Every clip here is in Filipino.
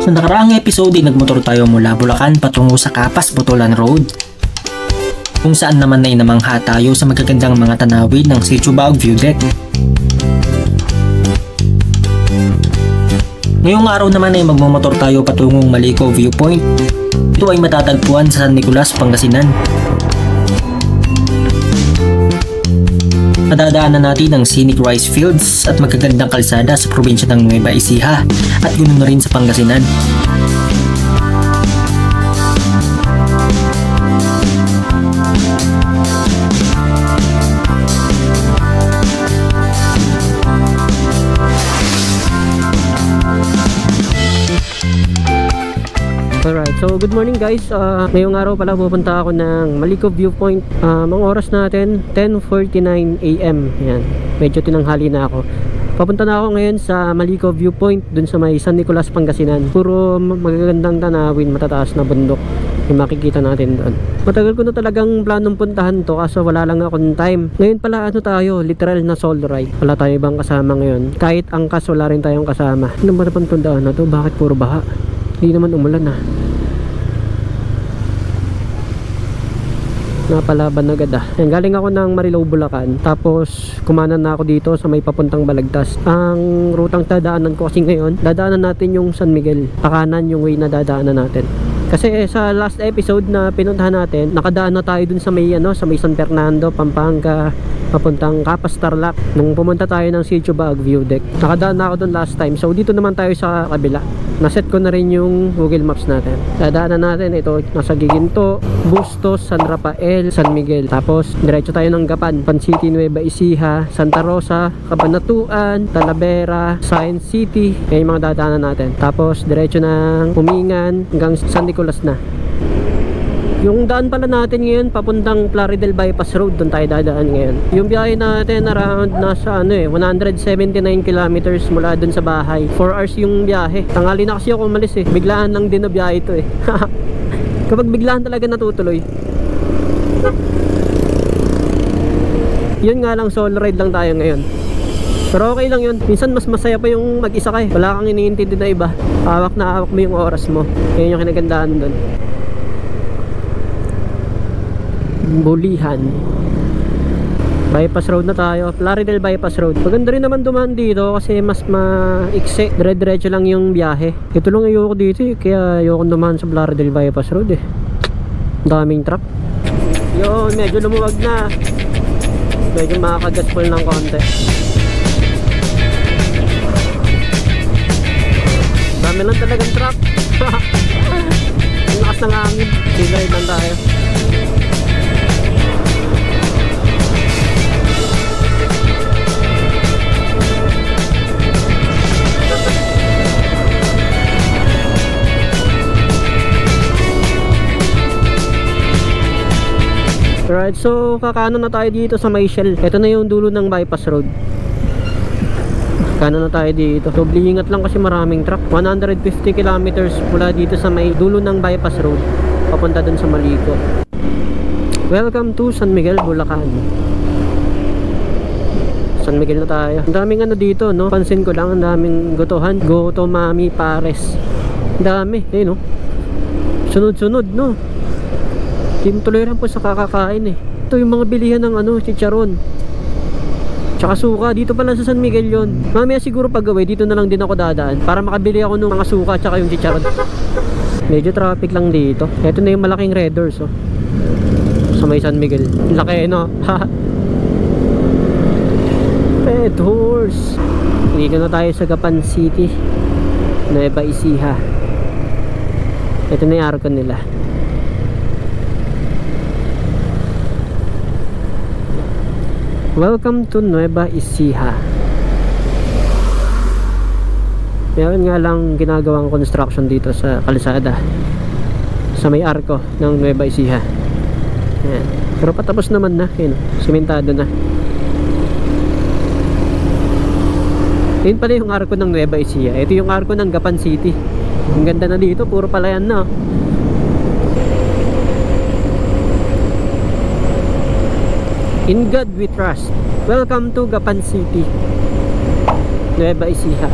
Sa nakaraang episode ay nagmotor tayo mula Bulacan patungo sa Capas, Botolan Road, kung saan naman ay namangha tayo sa magagandang mga tanawin ng Sitio Baog View Deck. Ngayong araw naman ay magmamotor tayo patungong Malico Viewpoint. Ito ay matatagpuan sa San Nicolas, Pangasinan. Nadadaanan natin ang scenic rice fields at magagandang kalsada sa probinsya ng Nueva Ecija at ganoon na rin sa Pangasinan. Alright, so good morning guys. Ngayong araw pala pupunta ako ng Malico Viewpoint. Ang oras natin 10:49 AM. Yan. Medyo tinanghali na ako. Papunta na ako ngayon sa Malico Viewpoint dun sa may San Nicolas, Pangasinan. Puro magagandang tanawin, matataas na bundok yung makikita natin doon. Matagal ko na talagang planong puntahan to kaso wala lang akong time. Ngayon pala tayo, literal na solo ride. Wala tayo ibang kasama ngayon. Kahit angkas wala rin tayong kasama. Ano ba naman itong daan na to? Bakit puro baha? Hindi naman umulan napalaban agad Yan, galing ako ng Marilao, Bulacan. Tapos kumanan na ako dito sa may papuntang Balagtas. Ang rutang dadaanan ko kasi ngayon, dadaanan natin yung San Miguel. Pakanan yung way na dadaanan natin. Kasi sa last episode na pinuntahan natin, nakadaan na tayo dun sa may sa may San Fernando, Pampanga, papuntang Capas, Tarlac. Nung pumunta tayo ng Sitio Baog View Deck, nakadaan na ako dun last time. So dito naman tayo sa kabila. Naset ko na rin yung Google Maps natin. Dadaanan natin ito, nasa Giginto, Bustos, San Rafael, San Miguel. Tapos diretso tayo ng Gapan, Pan City, Nueva Ecija, Santa Rosa, Cabanatuan, Talavera, Science City. Yan yung mga dadaanan natin. Tapos diretso ng Humingan hanggang San Nicolas na. Yung daan pala natin ngayon papuntang Plaridel Bypass Road, doon tayo dadaan ngayon. Yung biyahe natin around nasa 179 kilometers mula doon sa bahay. 4 hours yung biyahe. Tanghali na kasi ako umalis Biglaan lang din na biyahe ito Kapag biglaan talaga natutuloy. Yun nga lang, solo ride lang tayo ngayon. Pero okay lang yun. Minsan mas masaya pa yung mag-isa ka Wala kang iniintindi na iba. Hawak na hawak mo yung oras mo. Yun yung kinagandaan doon. Bulihan Bypass Road na tayo. Plaridel Bypass Road. Maganda rin naman dumaan dito kasi mas maiksi. Dire-diretso lang yung biyahe. Ito lang ayoko dito kaya ayoko dumaan sa Plaridel Bypass Road daming truck. Yun, medyo lumuwag na. Medyo makakagaspol ng konti. Dami lang talagang truck. Ang lakas ng hangin. Silay lang tayo. Alright, so kakanan na tayo dito sa may Shell. Ito na yung dulo ng bypass road. Kanan na tayo dito. Doble ingat lang kasi maraming truck. 150 kilometers mula dito sa may dulo ng bypass road papunta dun sa Malico. Welcome to San Miguel, Bulacan. San Miguel na tayo. Ang daming dito pansin ko lang, ang daming gotohan. Goto Mami Pares. Ang dami, sunod-sunod Team tuloy rin po sa kakakain Ito yung mga bilihan ng chicharon tsaka suka. Dito pala sa San Miguel yun. Mamaya siguro pag gawin dito na lang din ako dadaan para makabili ako ng mga suka tsaka yung chicharon. Medyo traffic lang dito. Ito na yung malaking Red Doors sa may San Miguel. Laki Red Horse. Dito na tayo sa Gapan City, Nueva Ecija. Ito na yung arko nila. Welcome to Nueva Ecija. Meron nga lang ginagawang construction dito sa kalsada sa may arko ng Nueva Ecija. Ayan. Pero patapos naman na simentado na. Yun pala yung arko ng Nueva Ecija. Ito yung arko ng Gapan City. Ang ganda na dito, puro palayan na In God we trust. Welcome to Gapan City, Nueva Ecija.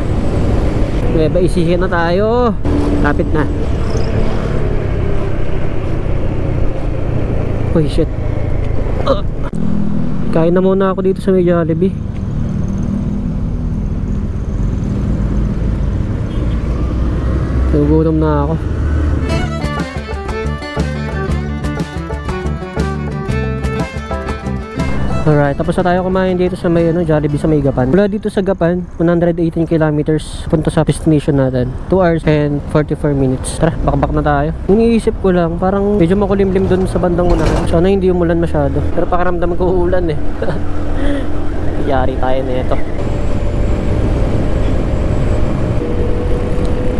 Nueva Ecija na tayo. Lapit na. Uy, shit. Kain na muna ako dito sa may Jollibee. Nagugutom na ako. Alright, tapos na tayo kumain dito sa may Jollibee sa may Gapan. Mula dito sa Gapan, 118 kilometers punta sa destination natin. 2 hours and 44 minutes. Tara, bakbak na tayo. Iniisip ko lang, parang medyo makulimlim dun sa bandang unahan. Sana hindi umulan masyado. Pero pakaramdam ko uulan eh. Yari tayo na ito.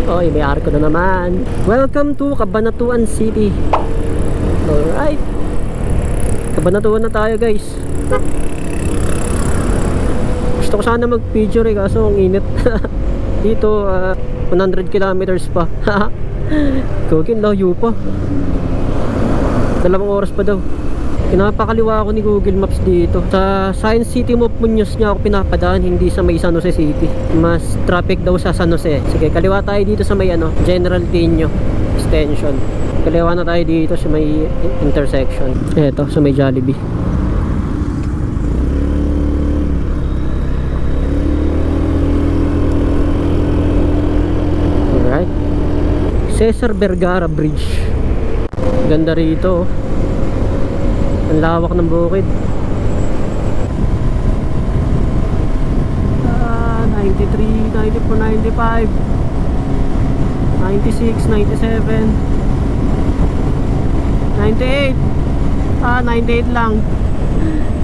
Oy, may arko na naman. Welcome to Cabanatuan City. Alright. Cabanatuan na tayo, guys. Gusto ko sana mag-picture eh, kaso ang init. Dito 100 kilometers pa. Gagawin, layo pa. 2 oras pa daw. Pinapakaliwa ako ni Google Maps dito. Sa Science City of Muñoz niya ako pinapadaan, hindi sa may San Jose City. Mas traffic daw sa San Jose. Sige, kaliwa tayo dito sa may General Tino Extension. Kaliwa na tayo dito sa may intersection. Eto, sa may Jollibee. Cesar Vergara Bridge. Ganda rito. Ang lawak ng bukid. 93, 94, 95, 96, 97, 98. 98 lang.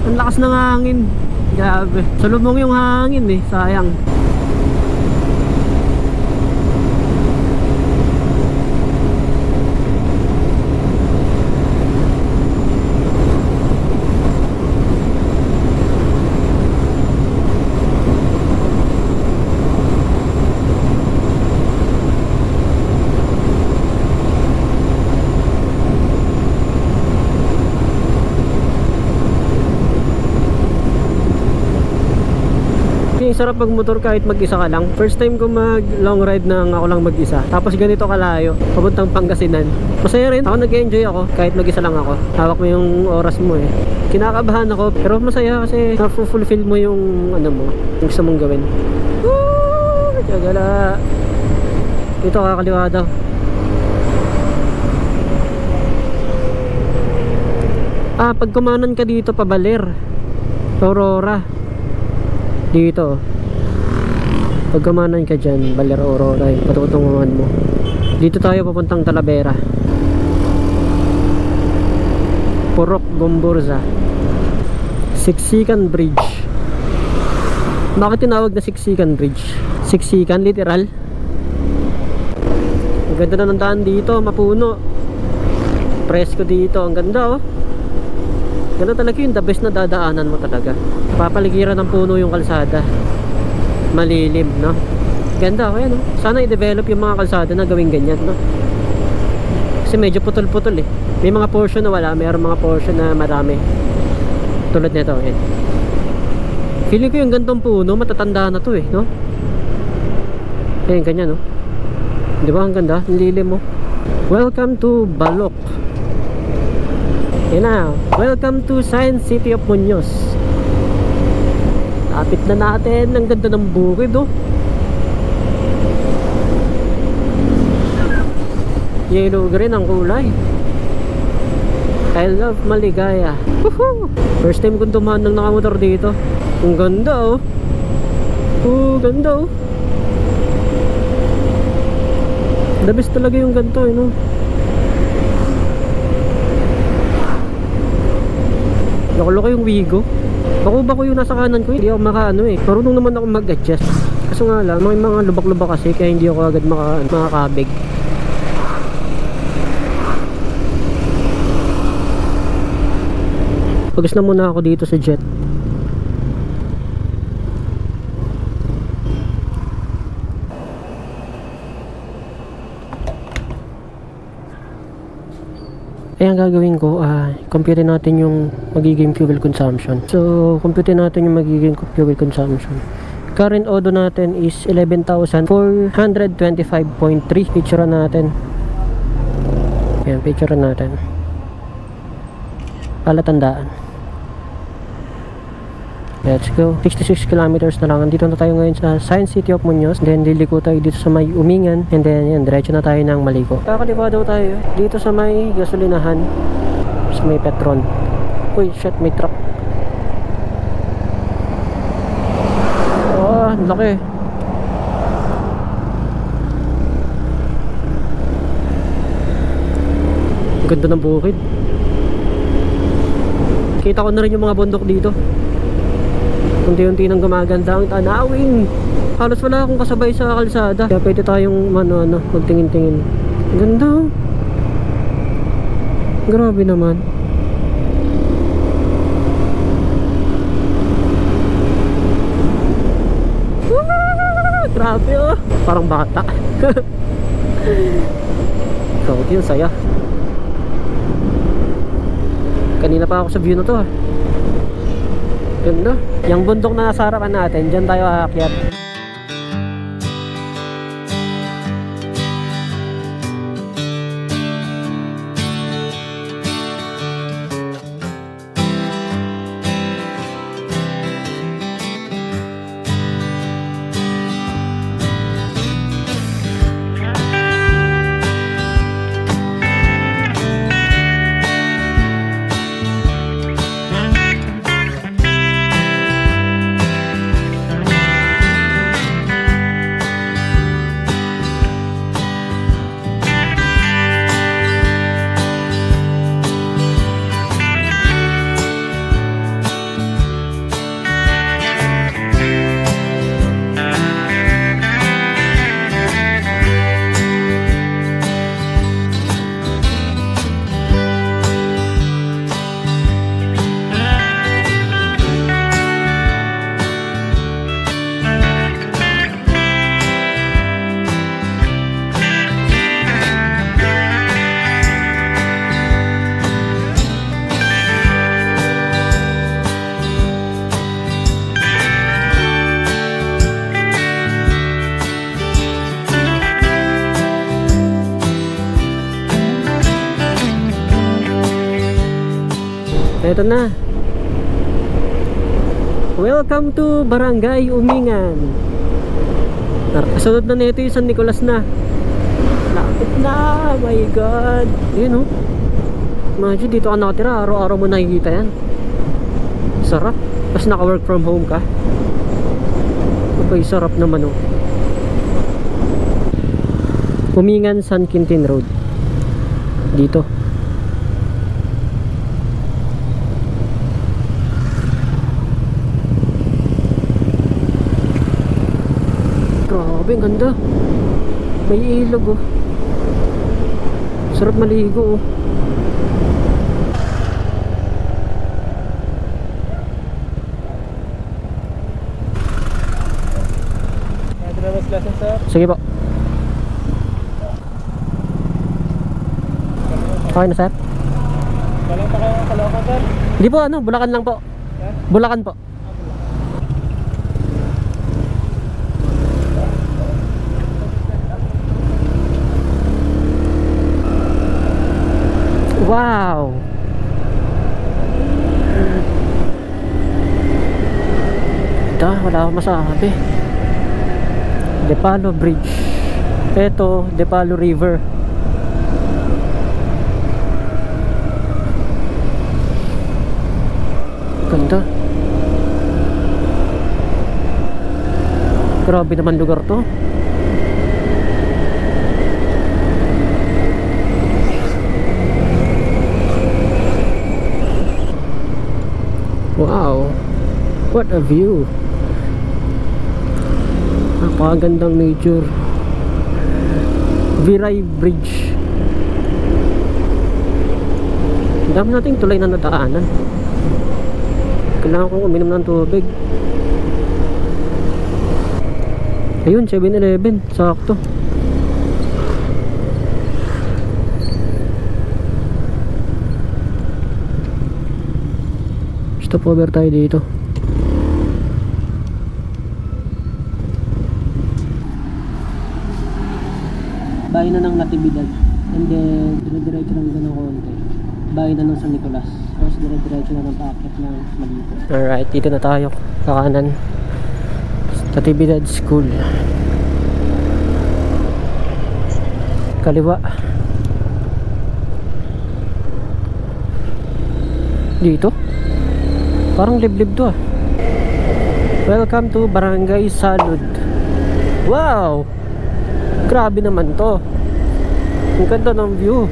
Ang lakas ng hangin. Grabe. Salubong yung hangin eh. Sayang. Sarap mag motor kahit mag-isa ka lang. First time ko mag long ride nang ako lang mag-isa. Tapos ganito kalayo, papuntang Pangasinan. Masaya rin. Ako nag-enjoy ako kahit mag-isa lang ako. Hawak mo yung oras mo eh. Kinakabahan ako pero masaya kasi na-fulfill mo yung mo, yung gusto mong gawin. Woo! Tagala. Dito kakaliwa daw. Pag kumanan ka dito pabaler. Aurora. Dito pag kumanan ka dyan, Baler Aurora yung patutunguhan mo. Dito tayo papuntang Talavera. Purok Gomburza. Siksikan Bridge. Bakit tinawag na Siksikan Bridge? Siksikan literal. Ang ganda na ng daan dito, mapuno. Presko dito, ang ganda oh. Ganda talaga yung the best na dadaanan mo talaga. Papaligiran ng puno yung kalsada. Malilim, no? Ganda, kaya no? Sana i-develop yung mga kalsada na gawing ganyan, no? Kasi medyo putol-putol eh. May mga portion na wala, mayroong mga portion na marami. Tulad nito, eh. Feeling ko yung gantong puno, matatanda na to eh, no? Ayan, ganyan, no? Di ba, ang ganda? Ang lilim mo. Welcome to Balok. Yan na, welcome to Science City of Muñoz. Lapit na natin. Ang ganda ng bukid oh. Yellow green ang kulay. I love Maligaya. Woohoo! First time kong dumaan ng nakamotor dito. Ang ganda oh. Ganda oh. The best talaga yung ganito eh, no? Loko-loko yung Wigo. Bako yung nasa kanan ko, hindi ako makaano eh. Marunong naman ako mag-adjust. Kaso nga lang, may mga lubak-lubak kasi kaya hindi ako agad makakabig. Pagas na muna ako dito sa jet. Ang gagawin ko, compute natin yung magiging fuel consumption. So, compute natin yung magiging fuel consumption. Current odo natin is 11,425.3. Picture natin. Yan, picture natin. Palatandaan. Let's go. 66 kilometers na lang. Andito na tayo ngayon sa Science City of Muñoz. Then liliko tayo dito sa may Umingan. And then yan, diretso na tayo ng Maliko. Kakaliwa daw tayo dito sa may gasolinahan. Sa may Petron. Uy, shit, may truck. Oh, laki. Ganda ng bukid. Kita ko na rin yung mga bundok dito. Unti-unti nang gumaganda ang tanawin. Halos wala akong kasabay sa kalsada. Kaya pwede tayong magtingin-tingin. Ganda. Grabe naman. Grabe oh. Parang bata. So, yun saya. Kanina pa ako sa view na to ah. Ganda. Yung bundok na nasa harapan natin, dyan tayo aakyat. Ito na. Welcome to Barangay Umingan. Kasunod na nito yung San Nicolas na. Lapit na. My God. Yun oh. Imagine dito ka nakatira. Araw-araw mo nakikita yan. Sarap. Tapos naka-work from home ka. Okay, sarap naman oh. Umingan San Quintin Road. Dito. Grabe, ang ganda. May ilog oh. Sarap maligo oh. Driver's license, sir. Sige po. Okay na sir? Galing pa kayo ng Caloocan, sir? Hindi po ano, Bulacan lang po. Bulacan po. Wow! Ito, wala akong masabi. Depalo Bridge. Ito, Depalo River. Ganda. Grabe naman lugar to. Wow, what a view. Napakagandang nature. Viray Bridge. Ang dami nating tulay na nadaanan. Kailangan kong uminom ng tubig. Ayun, 7-Eleven, sakto. Stop over tayo dito. bayan na ng Natividad. And then, dire-diretso lang dito ng konti. Bayan na ng San Nicolas. Tapos dire-diretso na ng paakit ng Malico. Alright, dito na tayo. Kakanan. Natividad School. Kaliwa. Dito? Parang liblib to ah. Welcome to Barangay Salud. Wow! Grabe naman to. Ang ganda ng view.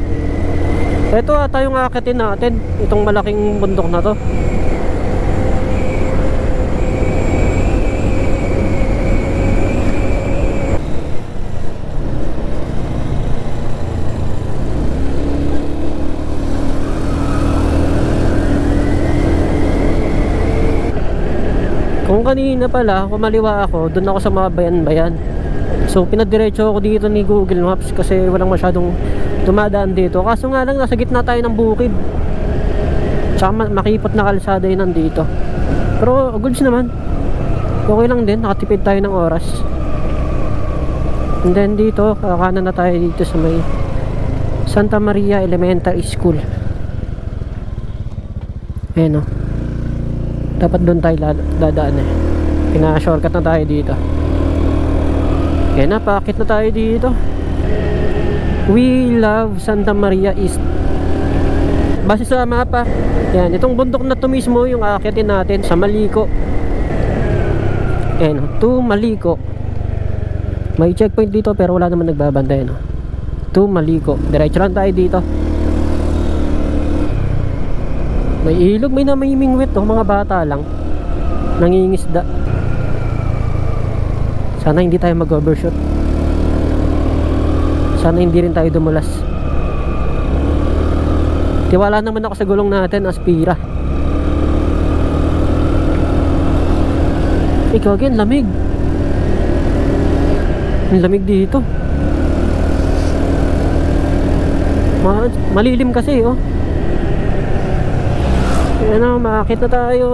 Ito ata yung aakitin natin. Itong malaking bundok na to. Kung kanina pala, kumaliwa ako, doon ako sa mga bayan-bayan. So, pinadiretso ako dito ni Google Maps kasi walang masyadong dumadaan dito. Kaso nga lang, nasa gitna tayo ng bukid. Tsaka makipot na kalsada yun nandito. Pero, goods naman. Okay lang din, nakatipid tayo ng oras. And then dito, kakanan na tayo dito sa may Santa Maria Elementary School. Ayan o. Dapat doon tayo dadaan eh. Pina-shortcut na tayo dito. Kaya na, paakit na tayo dito. We love Santa Maria East. Base sa mapa. Yan, itong bundok na to mismo yung aakitin natin sa Malico. Yan, to Malico. May checkpoint dito pero wala naman nagbabantay, no? To Malico. Diretso lang tayo dito. May ilog, may namimingwit oh, mga bata lang nangingisda. Sana hindi tayo mag-overshoot. Sana hindi rin tayo dumulas. Tiwala naman ako sa gulong natin, Aspira. Ikaw again, lamig. Ang lamig dito. Malilim kasi oh. Ayan o, makakit na tayo.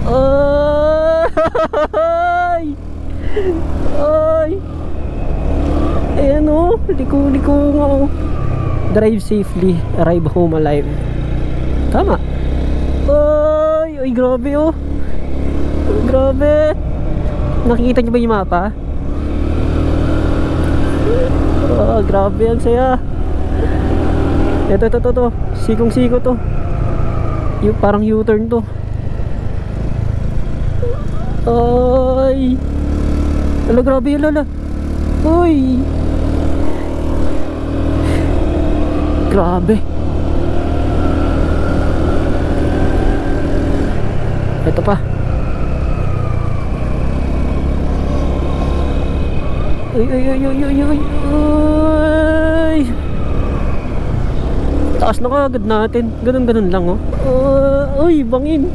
Ay! Ay! Ayan o, liko-liko nga o. Drive safely, arrive home alive. Tama. Ay! Ay, grabe o. Grabe. Nakikita niyo ba yung mapa? Grabe, ang saya. Ito. Sikong-siko to. Yung parang U-turn to. Ay. Ala, grabe yun, lala. Uy. Grabe. Ito pa. Ay. Taas na kagad natin. Ganun lang oh. Uy, bangin.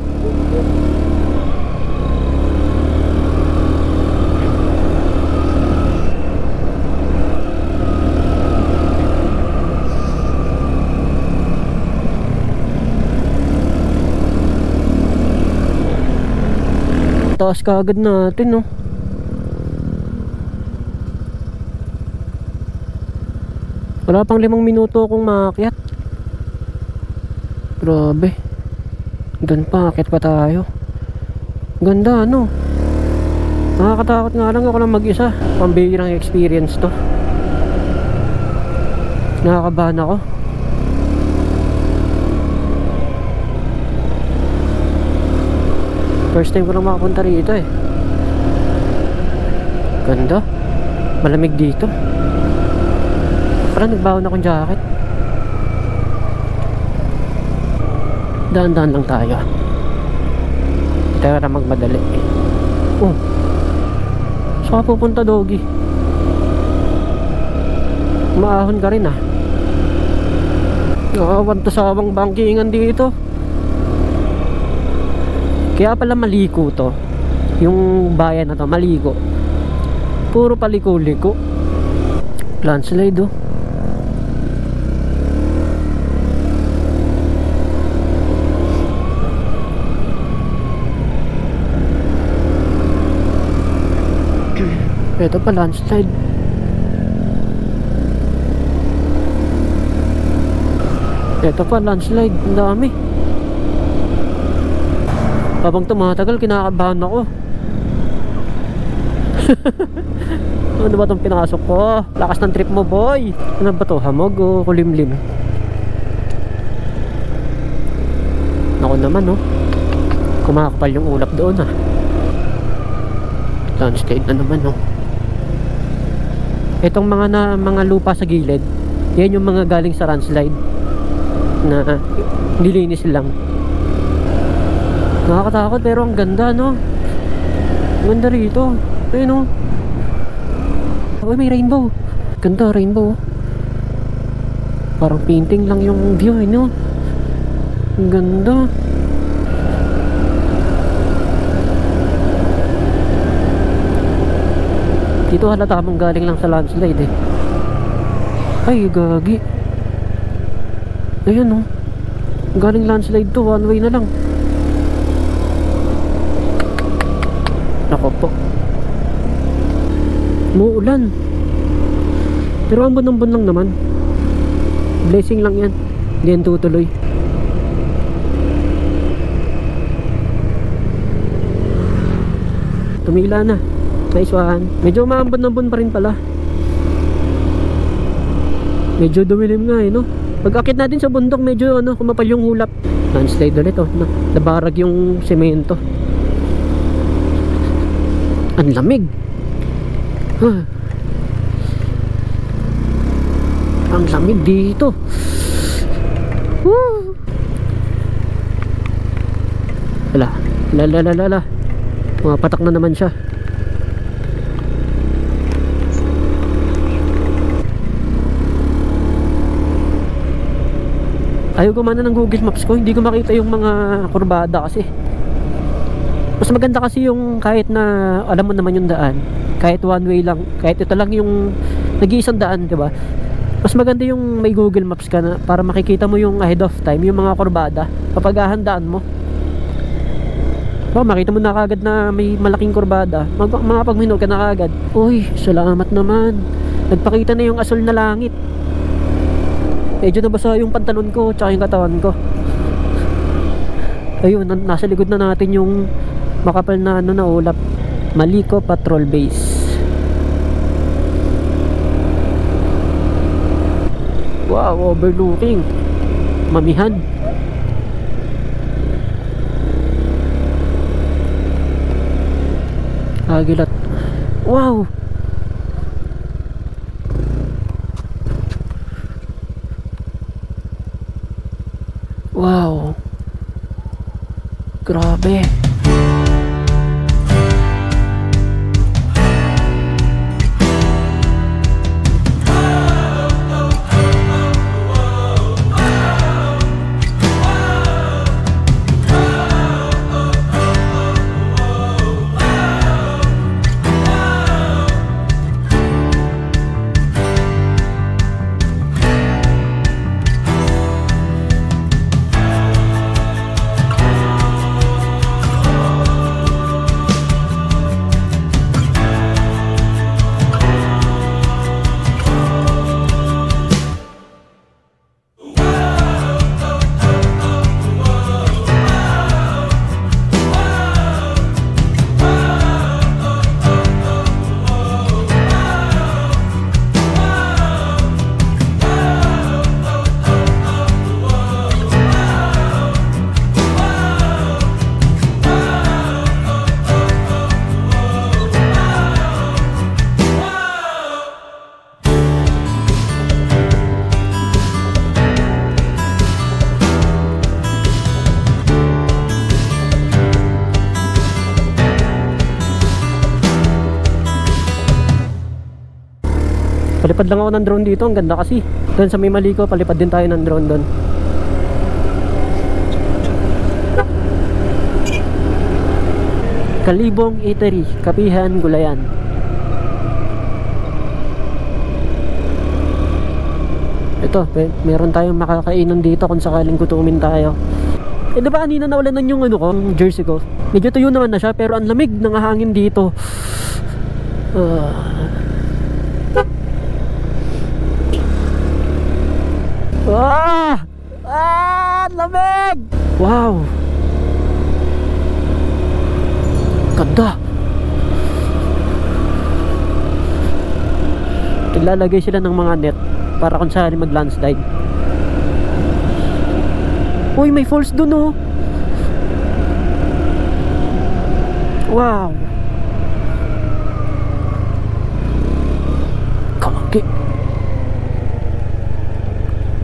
Taas kagad natin oh. Wala pang 5 minuto akong maakyat. Grabe. Doon pa, akit pa tayo. Ganda ano. Nakakatakot nga lang ako lang mag-isa. Pambihirang experience to. Nakakabahan ako. First time ko lang makapunta rito eh. Ganda. Malamig dito. Parang nagbawon akong jacket. Daan-daan lang tayo. Hindi tayo na magmadali. Oh. Saan ka pupunta, doggy? Maahon ka rin ah. Nakawan to sa abang bangkingan dito. Kaya pala Malico to. Yung bayan na to, Malico. Puro paliko-liko. Landslide oh. Ito pa, landslide. Ito pa, landslide. Ang dami. Habang tumatagal, kinakabahan ako. Ano ba itong pinasok ko? Lakas ng trip mo, boy. Ano ba ito? Hamog o kulimlim? Ako naman, no? Kumakapal yung ulap doon, ah. Landslide na naman, no? Itong mga lupa sa gilid, yan yung mga galing sa landslide na nilinis lang. Nakakatakot pero ang ganda, no? Ang ganda rito. Ayun, no? Uy, may rainbow. Ganda, rainbow. Parang painting lang yung view, no? Ang ganda. Dito halata mong galing lang sa landslide, eh. Ay, gagi. Ayan, no? Galing landslide to, one way na lang. Nako po. Muulan. Pero ambon-ambon lang naman. Blessing lang yan. Hindi yan tutuloy. Tumila na. Nice one. Medyo maambon-ambon pa rin pala. Medyo dumilim nga, eh, no? Pag-akit natin sa bundok, medyo ano, kumapal yung hulap. Landslide ulit, oh. Nabarag yung semento. Ang lamig. Huh. Ang lamig dito. Woo. Lala. Mapatak na naman siya. Ayaw gumana ng Google Maps ko. Hindi ko makita yung mga kurbada kasi. Mas maganda kasi yung kahit na alam mo naman yung daan, kahit one way lang, kahit ito lang yung nag-iisang daan, diba? Mas maganda yung may Google Maps ka na para makikita mo yung ahead of time, yung mga kurbada kapag hahandaan mo. Makita mo na kagad na may malaking kurbada, makapagminol ka na kagad. Uy, salamat naman. Nagpakita na yung asul na langit. Medyo nabasa yung pantalon ko tsaka yung katawan ko. Ayun, nasa likod na natin yung makapal na ano na ulap. Malico Patrol Base. Wow, overlooking. Mamihan. Agilat. Wow. Wow. Grabe. Palipad lang ako ng drone dito, ang ganda kasi. Doon sa may Malico, palipad din tayo ng drone doon. Kalibong Eatery, Kapihan, Gulayan. Ito, meron tayong makakainan dito kung sakaling gutumin tayo. Eh diba kanina naulanan yung ano ko, yung jersey ko. Medyo tuyo naman na siya pero ang lamig ng hangin dito. Wow! Ganda! Naglalagay sila ng mga net para kung saan mag-landslide. Uy, may falls dun oh! Wow! Kamangki!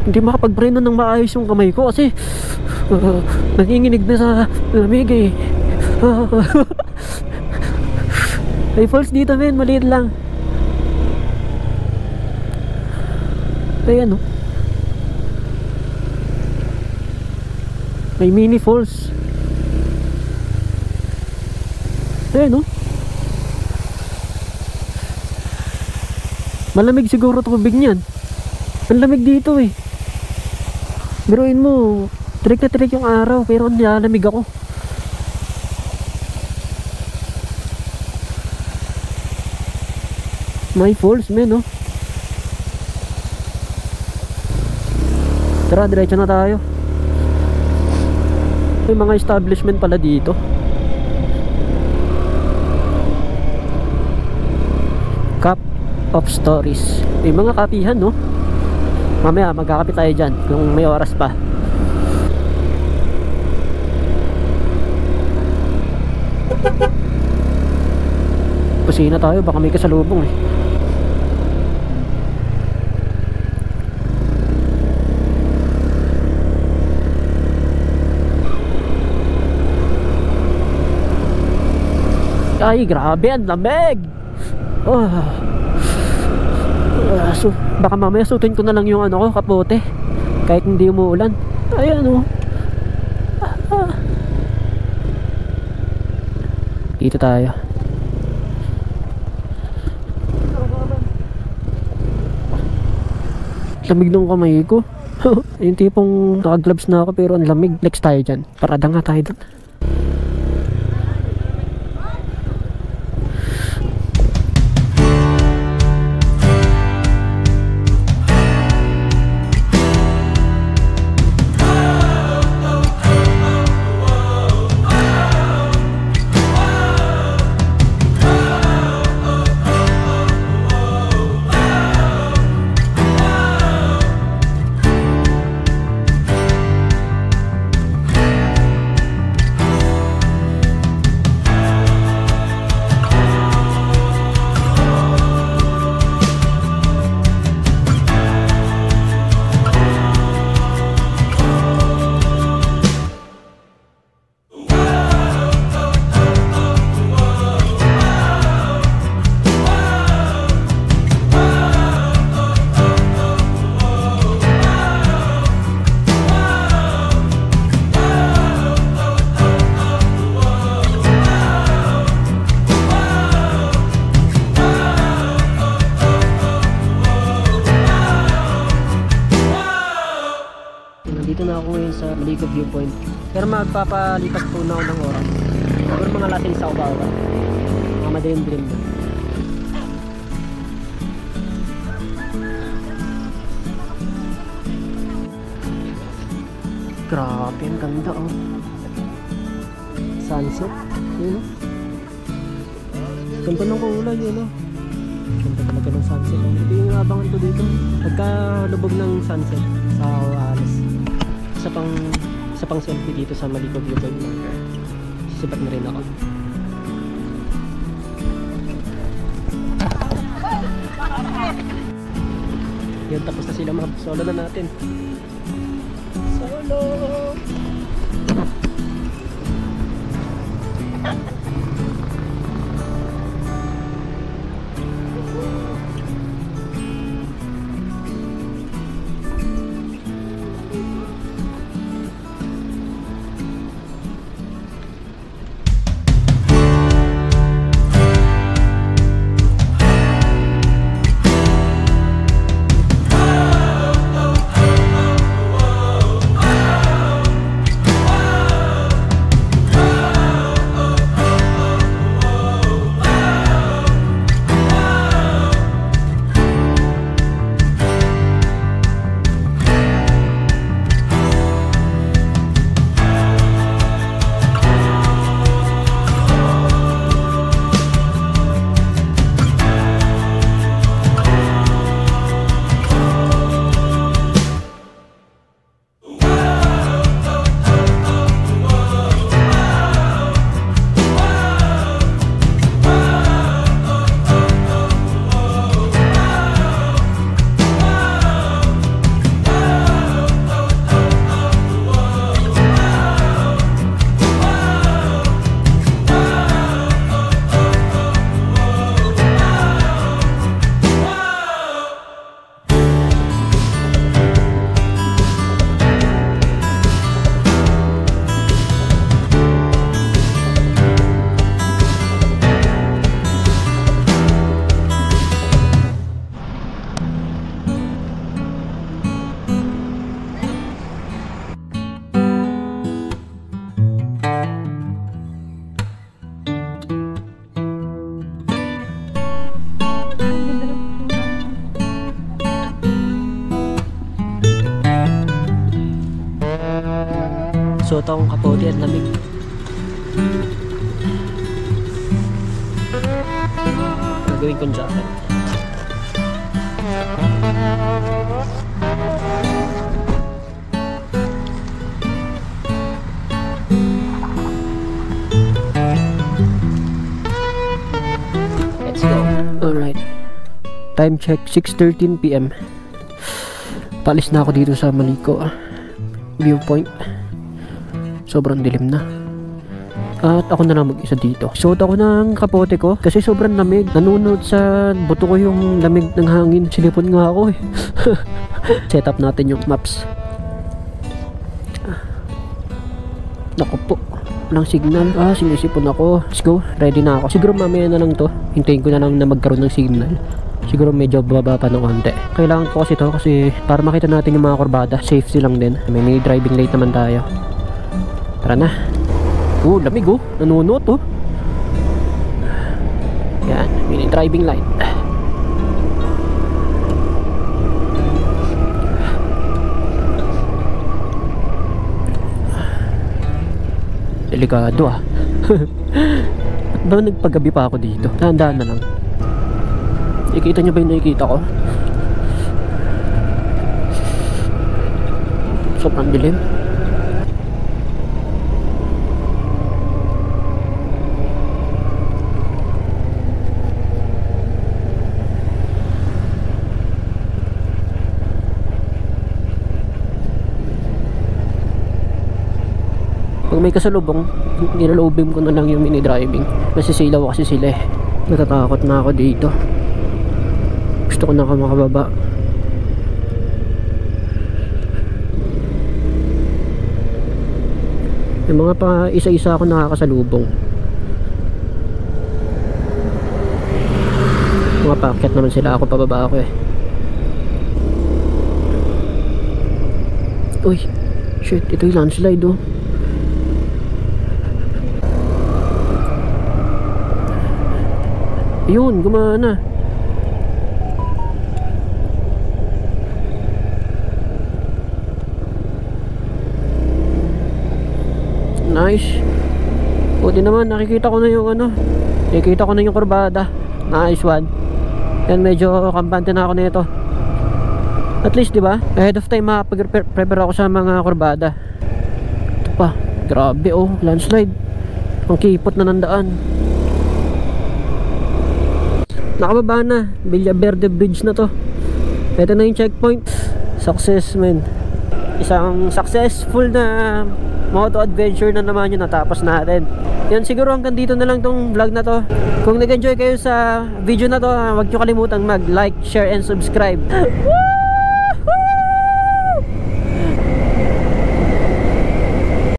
Hindi makapag-preno ng maayos yung kamay ko kasi nanginginig na sa lamig eh. May falls dito men, maliit lang. Ayan oh. May mini falls. Ayan oh. Malamig siguro tubig niyan. Ang lamig dito eh. Biruin mo, tirik na tirik yung araw pero nilalamig ako. May falls men oh. Tara, diretso na tayo. May mga establishment pala dito. Cup of Stories. May mga kapihan no. Mamaya magkakape tayo dyan kung may oras pa. Kusina tayo, baka may kasalubong eh. Ay, grabe, ang lamig. Oh. So, baka mamaya sutin ko na lang yung ano ko, kapote. Kahit hindi umuulan. Ayan oh. Dito tayo. Lamig ng kamay ko. Yung tipong naka-gloves na ako pero ang lamig. Next tayo dyan. Parada nga tayo dun. Nandito na ako ngayon sa Maligo Viewpoint. Pero magpapalipas po na ako ng oras. Siguro mga lasing sa ubawa. Mga madilim-dilim na. Grabe, ang ganda oh. Sunset. Yun oh. Ganda ng kulay yun oh. Ganda talaga ng sunset oh. Ito yung abangan ko dito. Pagkalubog ng sunset sa alas. Isa pang selfie dito sa Maligo Viewpoint na. Sisipat na rin ako. Yan, tapos na sila mga solo na natin. Solo! Suot akong kapote at lamig. Gagawin kong jacket. Let's go. Alright. Time check, 6:13 PM. Palis na ako dito sa Maliko viewpoint. Sobrang dilim na. At ako na lang mag-isa dito. Suot ako ng kapote ko kasi sobrang lamig. Nanunod sa buto ko yung lamig ng hangin. Silipon nga ako eh. Set up natin yung maps. Naku po. Walang signal. Sinisipon ako. Let's go. Ready na ako. Siguro mamaya na lang to. Hintayin ko na lang na magkaroon ng signal. Siguro medyo bababa pa ng konti. Kailangan ko kasi to kasi para makita natin yung mga kurbada. Safety lang din. May driving light naman tayo. Tara na. Lamig oh. Nanunot oh. Yan. May driving light. Delikado ah. Ba't ba nagpagabi pa ako dito? Tandaan na lang. Nakikita nyo ba yung nakikita ko? Sobrang dilim. Pag may kasalubong, nilaloobin ko na lang yung mini driving. Nasisilaw kasi sila eh. Natatakot na ako dito. Gusto ko na makababa. Yung mga pa isa-isa ako nakakasalubong. Mga paakyat naman sila, ako pababa ako eh. Uy, shit, ito yung landslide oh. Yun, gumana. Nice. Buti naman, nakikita ko na yung nakikita ko na yung kurbada. Nice one. Yan, medyo kampante na ako nito. At least, di ba? Ahead of time makapag-prepare ako sa mga kurbada. Ito pa. Grabe oh, landslide. Ang kipot na ng daan. Nakababa na. Villaverde Bridge na to. Ito na yung checkpoint. Success man. Isang successful na moto adventure na naman yung natapos natin. Yan, siguro hanggang dito na lang tong vlog na to. Kung nag-enjoy kayo sa video na to, huwag nyo kalimutan mag-like, share, and subscribe. Woo!